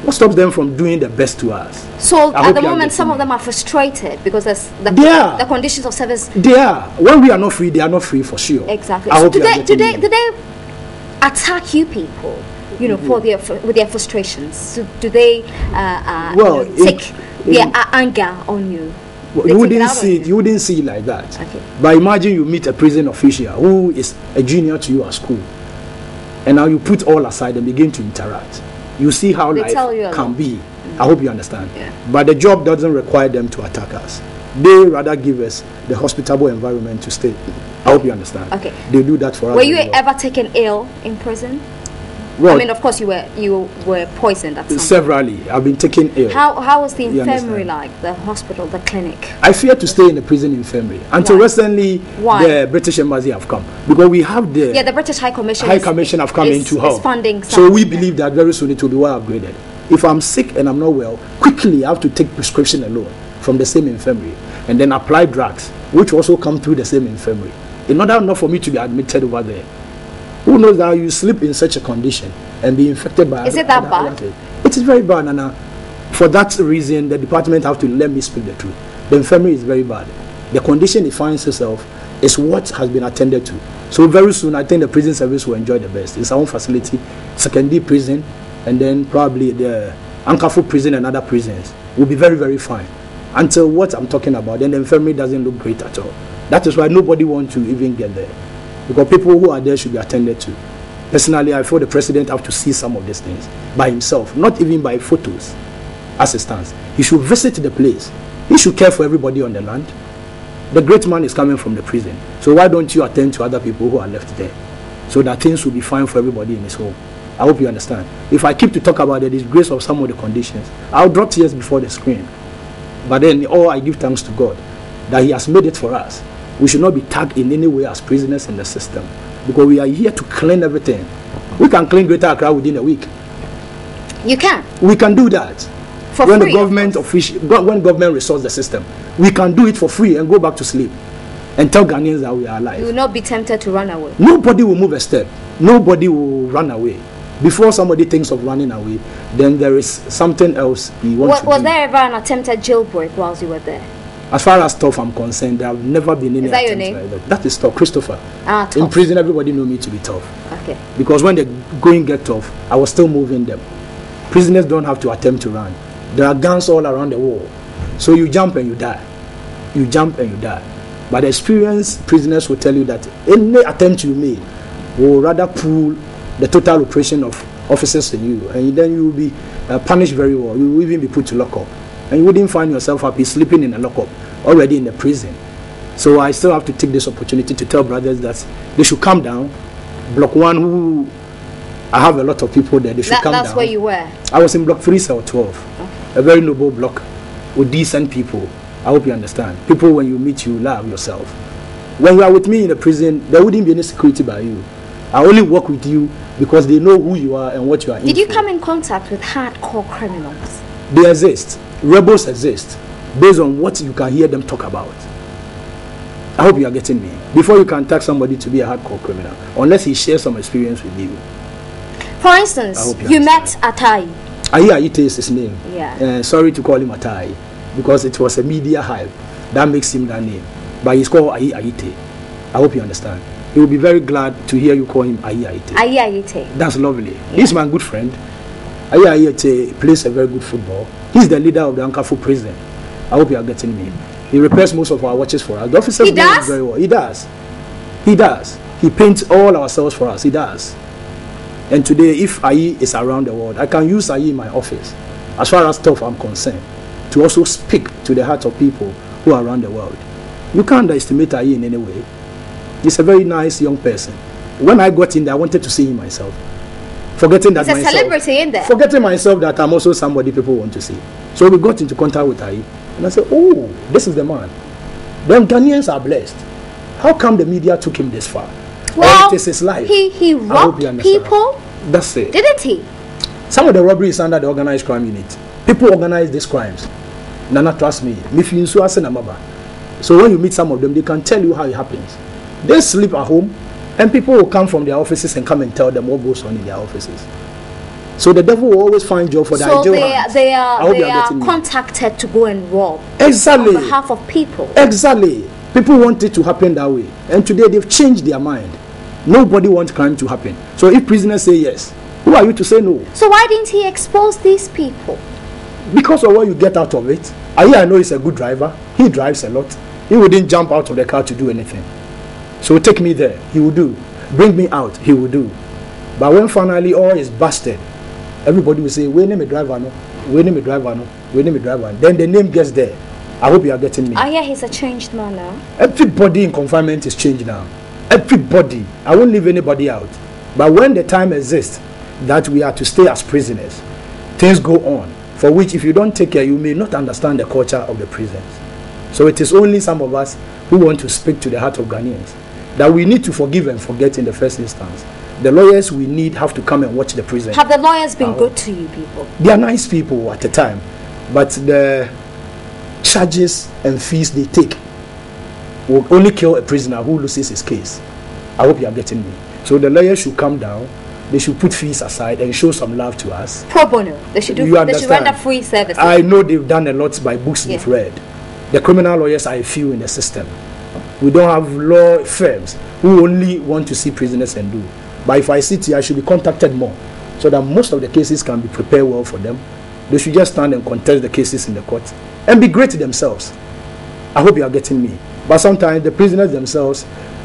S2: what stops them from doing the best to us?
S1: So at the moment, some of them are frustrated because the conditions of service.
S2: They are. When we are not free, they are not free for sure.
S1: Exactly. So do they attack you people? You know, with their frustrations. So do they take their anger on you?
S2: Well, you wouldn't see it like that. Okay. But imagine you meet a prison official who is a junior to you at school, and now you put all aside and begin to interact. You see how life can be. I hope you understand. But the job doesn't require them to attack us. They rather give us the hospitable environment to stay. I hope you understand. Okay. They do that for us.
S1: Were you ever taken ill in prison? Well, I mean, of course, you were poisoned at some point.
S2: Severally. I've been taken ill.
S1: How was the infirmary like? The hospital, the clinic?
S2: I fear to stay in the prison infirmary. Until recently, the British Embassy have come. Because we have the
S1: British High Commission.
S2: Have come in to help.
S1: Funding
S2: so we believe that very soon it will be well upgraded. If I'm sick and I'm not well, quickly I have to take prescription alone from the same infirmary and then apply drugs, which also come through the same infirmary. In order not for me to be admitted over there. Who knows that you sleep in such a condition and be infected by...
S1: Is it that bad?
S2: It is very bad, Nana. For that reason, the department have to let me speak the truth. The infirmary is very bad. The condition it finds itself It's what has been attended to. So very soon, I think the prison service will enjoy the best. It's our own facility, secondary prison, and then probably the Ankafo prison and other prisons will be very, very fine. Until what I'm talking about, then the infirmary doesn't look great at all. That is why nobody wants to even get there. Because people who are there should be attended to. Personally, I feel the president have to see some of these things by himself, not even by photos as it stands. He should visit the place. He should care for everybody on the land. The great man is coming from the prison. So why don't you attend to other people who are left there? So that things will be fine for everybody in his home. I hope you understand. If I keep to talk about the disgrace of some of the conditions, I'll drop tears before the screen. But then, I give thanks to God that he has made it for us. We should not be tagged in any way as prisoners in the system, because we are here to clean everything. We can clean Greater Accra within a week.
S1: You can.
S2: We can do that.
S1: For
S2: when
S1: free,
S2: the government when government resources the system, we can do it for free and go back to sleep and tell Ghanaians that we are alive.
S1: You will not be tempted to run away.
S2: Nobody will move a step. Nobody will run away. Before somebody thinks of running away, then there is something else he wants to do.
S1: Was there ever an attempted jailbreak whilst you were there?
S2: As far as Tough I'm concerned, there have never been any
S1: attempts. Is that your
S2: attempts
S1: name?
S2: like that. That is Tough, Christopher.
S1: Tough.
S2: In prison, everybody knew me to be Tough.
S1: Okay.
S2: Because when the going get tough, I was still moving them. Prisoners don't have to attempt to run. There are guns all around the wall. So you jump and you die. You jump and you die. But experienced prisoners will tell you that any attempt you make will rather pull the total operation of officers in you, and then you will be punished very well. You will even be put to lockup, and you wouldn't find yourself happy sleeping in a lockup already in the prison. So I still have to take this opportunity to tell brothers that they should calm down. Block 1, who I have a lot of people there, they should calm down.
S1: That's where you were?
S2: I was in block 3 cell 12. Okay. A very noble block with decent people. I hope you understand. People, when you meet, you love yourself. When you are with me in a prison, there wouldn't be any security by you. I only work with you because they know who you are and what you are.
S1: Did you come in contact with hardcore criminals?
S2: They exist. Rebels exist. Based on what you can hear them talk about. I hope you are getting me. Before you can tag somebody to be a hardcore criminal, unless he shares some experience with you.
S1: For instance, you met Atai.
S2: Ayi is his name.
S1: Yeah.
S2: Sorry to call him Atai, because it was a media hype that makes him that name. But he's called Ayi Ayite. I hope you understand. He will be very glad to hear you call him Ayi Ayite.
S1: Ayi Ayite.
S2: That's lovely. Yeah. He's my good friend. Ayi Ayite plays a very good football. He's the leader of the Ankafo prison. I hope you are getting me. He repairs most of our watches for us. The officers do it very well. He does. He does. He paints all our cells for us. He does. And today, if Ayi is around the world, I can use Ayi in my office, as far as stuff I'm concerned, to also speak to the hearts of people who are around the world. You can't underestimate Ayi in any way. He's a very nice young person. When I got in there, I wanted to see him myself. Forgetting that
S1: He's a celebrity in there.
S2: Forgetting myself that I'm also somebody people want to see. So we got into contact with Ayi. And I said, oh, this is the man. Then Ghanaians are blessed. How come the media took him this far?
S1: Well,
S2: it is his life.
S1: He robbed people.
S2: That's it.
S1: Didn't he?
S2: Some of the robbery is under the organized crime unit. People organize these crimes. Nana, trust me. So when you meet some of them, they can tell you how it happens. They sleep at home, and people will come from their offices and come and tell them what goes on in their offices. So the devil will always find job for the ideal hands.
S1: They are contacted to go and rob.
S2: Exactly.
S1: On behalf of people.
S2: Exactly. People want it to happen that way. And today they've changed their mind. Nobody wants crime to happen. So if prisoners say yes, who are you to say no?
S1: So why didn't he expose these people?
S2: Because of what you get out of it. I know he's a good driver. He drives a lot. He wouldn't jump out of the car to do anything. So take me there. He will do. Bring me out. He will do. But when finally all is busted, everybody will say, we name a driver, no? We name a driver, no? We name a driver. Then the name gets there. I hope you are getting me.
S1: Yeah, he's a changed man now.
S2: Everybody in confinement is changed now. Everybody. I won't leave anybody out. But when the time exists that we are to stay as prisoners, things go on, for which if you don't take care, you may not understand the culture of the prisons. So it is only some of us who want to speak to the heart of Ghanaians that we need to forgive and forget in the first instance. The lawyers we need have to come and watch the prison.
S1: Have the lawyers been good to you people?
S2: They are nice people at the time, but the charges and fees they take will only kill a prisoner who loses his case. I hope you are getting me. So the lawyers should come down. They should put fees aside and show some love to us.
S1: Pro bono. They should render free services.
S2: I know they've done a lot by books they've read. The criminal lawyers are a few in the system. We don't have law firms who only want to see prisoners and do. But if I sit here, I should be contacted more, so that most of the cases can be prepared well for them. They should just stand and contest the cases in the court and be great themselves. I hope you are getting me. But sometimes the prisoners themselves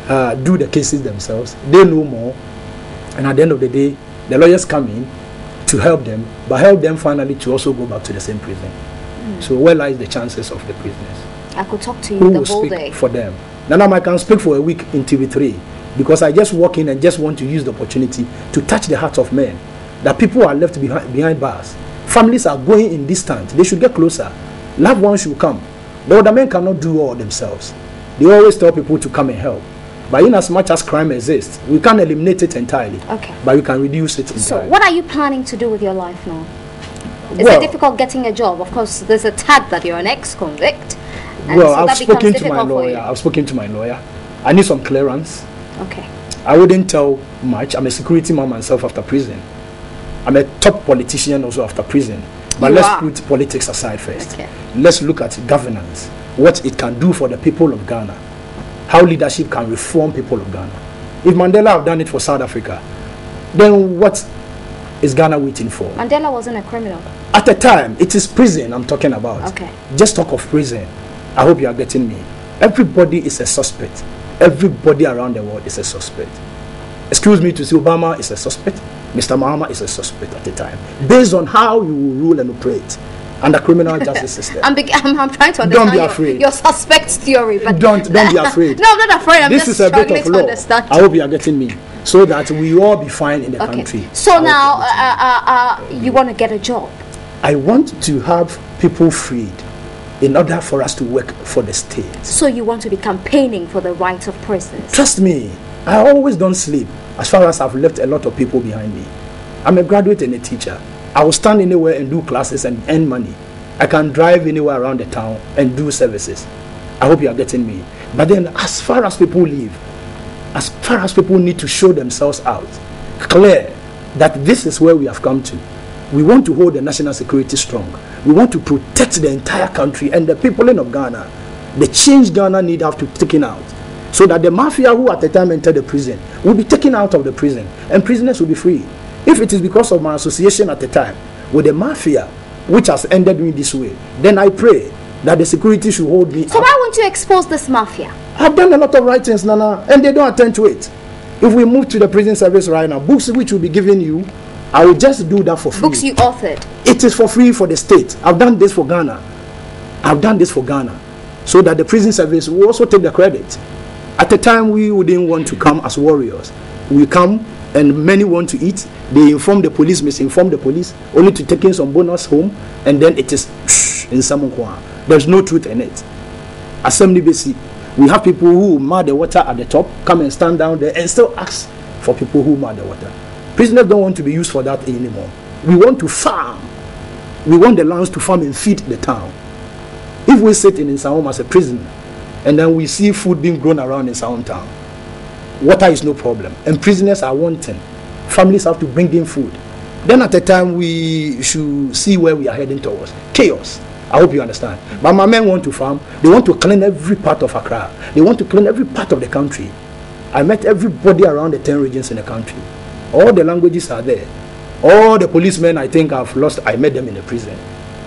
S2: do the cases themselves. They know more. And at the end of the day, the lawyers come in to help them, but help them finally to also go back to the same prison. So where lies the chances of the prisoners?
S1: I could talk to you
S2: Who
S1: the
S2: will
S1: whole
S2: speak
S1: day.
S2: for them? Now I can speak for a week in TV3 because I just walk in and just want to use the opportunity to touch the hearts of men. That people are left behind bars. Families are going in distance. They should get closer. Loved ones should come. The other men cannot do all themselves. They always tell people to come and help. But in as much as crime exists, we can't eliminate it entirely.
S1: Okay.
S2: But we can reduce it entirely.
S1: So what are you planning to do with your life now? Is it difficult getting a job? Of course, there's a tag that you're an ex-convict.
S2: Well, I've spoken to my lawyer. I've spoken to my lawyer. I need some clearance.
S1: Okay.
S2: I wouldn't tell much. I'm a security man myself after prison. I'm a top politician also after prison. But let's put politics aside first.
S1: Okay.
S2: Let's look at governance. What it can do for the people of Ghana. How leadership can reform people of Ghana. If Mandela have done it for South Africa, then what is Ghana waiting for?
S1: Mandela wasn't a criminal.
S2: At the time, it is prison I'm talking about.
S1: Okay.
S2: Just talk of prison. I hope you are getting me. Everybody is a suspect. Everybody around the world is a suspect. Excuse me to say Obama is a suspect. Mr. Mahama is a suspect at the time. Based on how you rule and operate under criminal justice system.
S1: I'm trying to understand
S2: Don't be afraid.
S1: Your suspect theory. But
S2: don't be afraid.
S1: No, I'm not afraid. I'm
S2: this
S1: just
S2: is a bit
S1: struggling
S2: of
S1: to
S2: law.
S1: understand.
S2: I hope you are getting me. So that we all be fine in the country.
S1: So now, you want to get a job?
S2: I want to have people freed in order for us to work for the state.
S1: So you want to be campaigning for the rights of prisoners?
S2: Trust me, I always don't sleep as far as I've left a lot of people behind me. I'm a graduate and a teacher. I will stand anywhere and do classes and earn money. I can drive anywhere around the town and do services. I hope you are getting me. But then as far as people live, as far as people need to show themselves out, clear that this is where we have come to. We want to hold the national security strong. We want to protect the entire country and the people of Ghana. The change Ghana need have to be taken out. So that the mafia who at the time entered the prison will be taken out of the prison and prisoners will be free. If it is because of my association at the time with the mafia, which has ended me this way, then I pray that the security should hold me.
S1: So why won't you expose this mafia?
S2: I've done a lot of writings, Nana, and they don't attend to it. If we move to the prison service right now, books which will be given you, I will just do that for free.
S1: Books you authored?
S2: It is for free for the state. I've done this for Ghana. I've done this for Ghana. So that the prison service will also take the credit. At the time, we wouldn't want to come as warriors. We come and many want to eat. They inform the police, misinform the police, only to take in some bonus home, and then it is in Samunkwa. There's no truth in it. Assembly basic. We have people who mud the water at the top, come and stand down there and still ask for people who mud the water. Prisoners don't want to be used for that anymore. We want to farm. We want the lands to farm and feed the town. If we sit in Nsawam as a prisoner, and then we see food being grown around in Nsawam town, water is no problem, and prisoners are wanting. Families have to bring in food. Then at the time we should see where we are heading towards. Chaos. I hope you understand. But my men want to farm. They want to clean every part of Accra. They want to clean every part of the country. I met everybody around the 10 regions in the country. All the languages are there. All the policemen I think I've lost, I met them in the prison.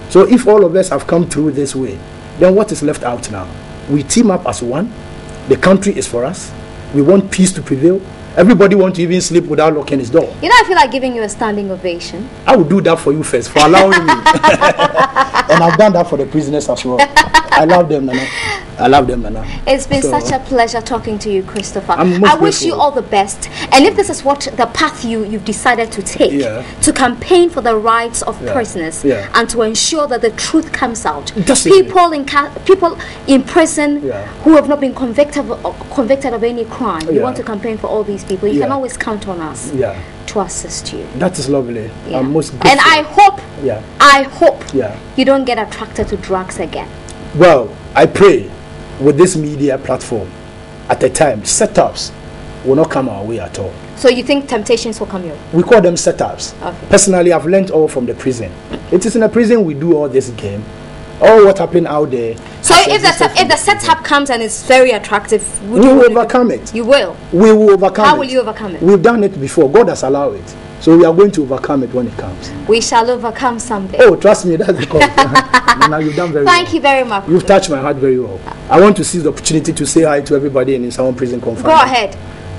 S2: So if all of us have come through this way, then what is left out now? We team up as one. The country is for us. We want peace to prevail. Everybody wants to even sleep without locking his door.
S1: You know, I feel like giving you a standing ovation.
S2: I will do that for you first, for allowing me. And I've done that for the prisoners as well. I love them, Nana. I love them, Nana.
S1: It's been such a pleasure talking to you, Christopher.
S2: I
S1: wish you all the best. And if this is what the path you've decided to take, to campaign for the rights of prisoners and to ensure that the truth comes out. People in prison who have not been convicted of any crime, you want to campaign for all these people. You can always count on us to assist you.
S2: That is lovely. I'm most grateful.
S1: And I hope you don't get attracted to drugs again.
S2: Well, I pray with this media platform at the time, setups will not come our way at all.
S1: So you think temptations will come your way?
S2: We call them setups.
S1: Okay.
S2: Personally, I've learned all from the prison. It is in the prison we do all this game. All what happened out there.
S1: So if the setup comes and it's very attractive,
S2: we will overcome it.
S1: You will.
S2: We will overcome it.
S1: How will you overcome it?
S2: We've done it before. God has allowed it. So we are going to overcome it when it comes.
S1: We shall overcome someday.
S2: Oh, trust me, that's the call. Now you've done very well.
S1: Thank you very much.
S2: You've touched my heart very well. I want to seize the opportunity to say hi to everybody in Someone Prison Conference.
S1: Go ahead.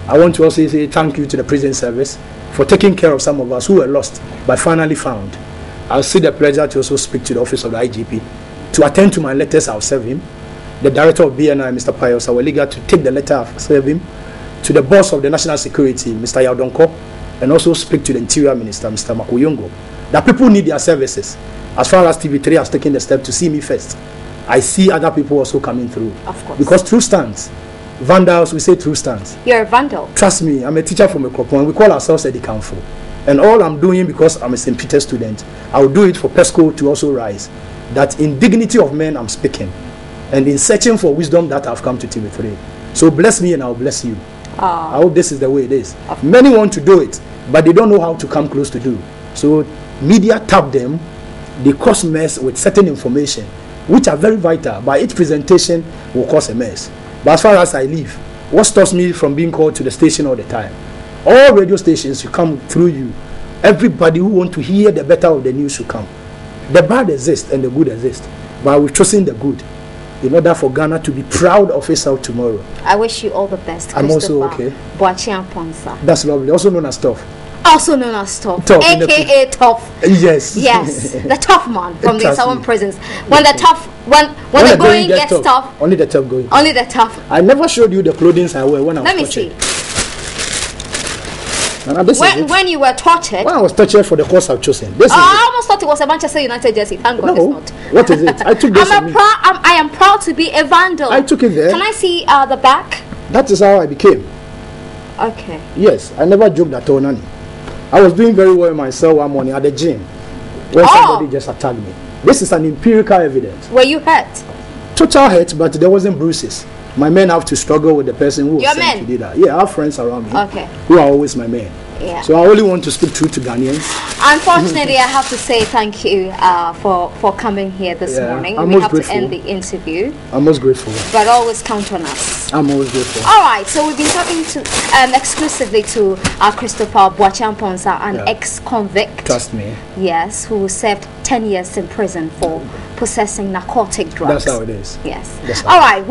S2: I want to also say thank you to the prison service for taking care of some of us who were lost but finally found. I'll see the pleasure to also speak to the office of the IGP to attend to my letters. I'll serve him. The director of BNI, Mr. Pius, our legal, to take the letter. I'll serve him. To the boss of the national security, Mr. Yaudonko, and also speak to the interior minister, Mr. Makuyongo. That people need their services. As far as TV3 has taken the step to see me first, I see other people also coming through.
S1: Of course.
S2: Because true stands. Vandals, we say true stands.
S1: You're a vandal.
S2: Trust me, I'm a teacher from Ekropon. We call ourselves Edikanfo. And all I'm doing, because I'm a St. Peter student, I will do it for PESCO to also rise. That in dignity of men I'm speaking. And in searching for wisdom that I've come to TV3. So bless me and I'll bless you. I hope this is the way it is. Many want to do it, but they don't know how to come close to do. So media tap them, they cause mess with certain information, which are very vital, but each presentation will cause a mess. But as far as I live, what stops me from being called to the station all the time? All radio stations should come through you. Everybody who wants to hear the better of the news should come. The bad exists and the good exists, but we've chosen the good in order for Ghana to be proud of itself tomorrow.
S1: I wish you all the best.
S2: I'm also okay.
S1: BOAKYE Ponsa.
S2: That's lovely. Also known as Tough.
S1: Also known as Tough. AKA Tough.
S2: Yes.
S1: Yes. The tough man from the Southern prisons. When the tough, when the going gets tough.
S2: Only the tough going.
S1: Only the tough.
S2: I never showed you the clothing I wear when I was
S1: Let me
S2: tortured.
S1: see.
S2: When
S1: you were tortured.
S2: When I was tortured for the course I've chosen.
S1: I almost thought it was a Manchester United jersey. Thank God it's not.
S2: What is it? I took this.
S1: I am proud to be a vandal.
S2: I took it there.
S1: Can I see the back?
S2: That is how I became.
S1: Okay.
S2: Yes, I never joked at all, Nani. I was doing very well myself one morning at the gym when somebody just attacked me. This is an empirical evidence.
S1: Were you hurt?
S2: Total hurt, but there wasn't bruises. My men have to struggle with the person who was sent to do that. Yeah, I have friends around me who are always my men.
S1: Yeah.
S2: So I only want to speak truth to Ghanaians.
S1: Unfortunately, I have to say thank you for coming here this morning. We have to end the interview.
S2: I'm most grateful.
S1: But always count on us.
S2: I'm always grateful.
S1: All right, so we've been talking to exclusively to Christopher BOAKYE Ponsa, an ex-convict.
S2: Trust me.
S1: Yes, who served 10 years in prison for possessing narcotic drugs.
S2: That's how it is.
S1: Yes. All right.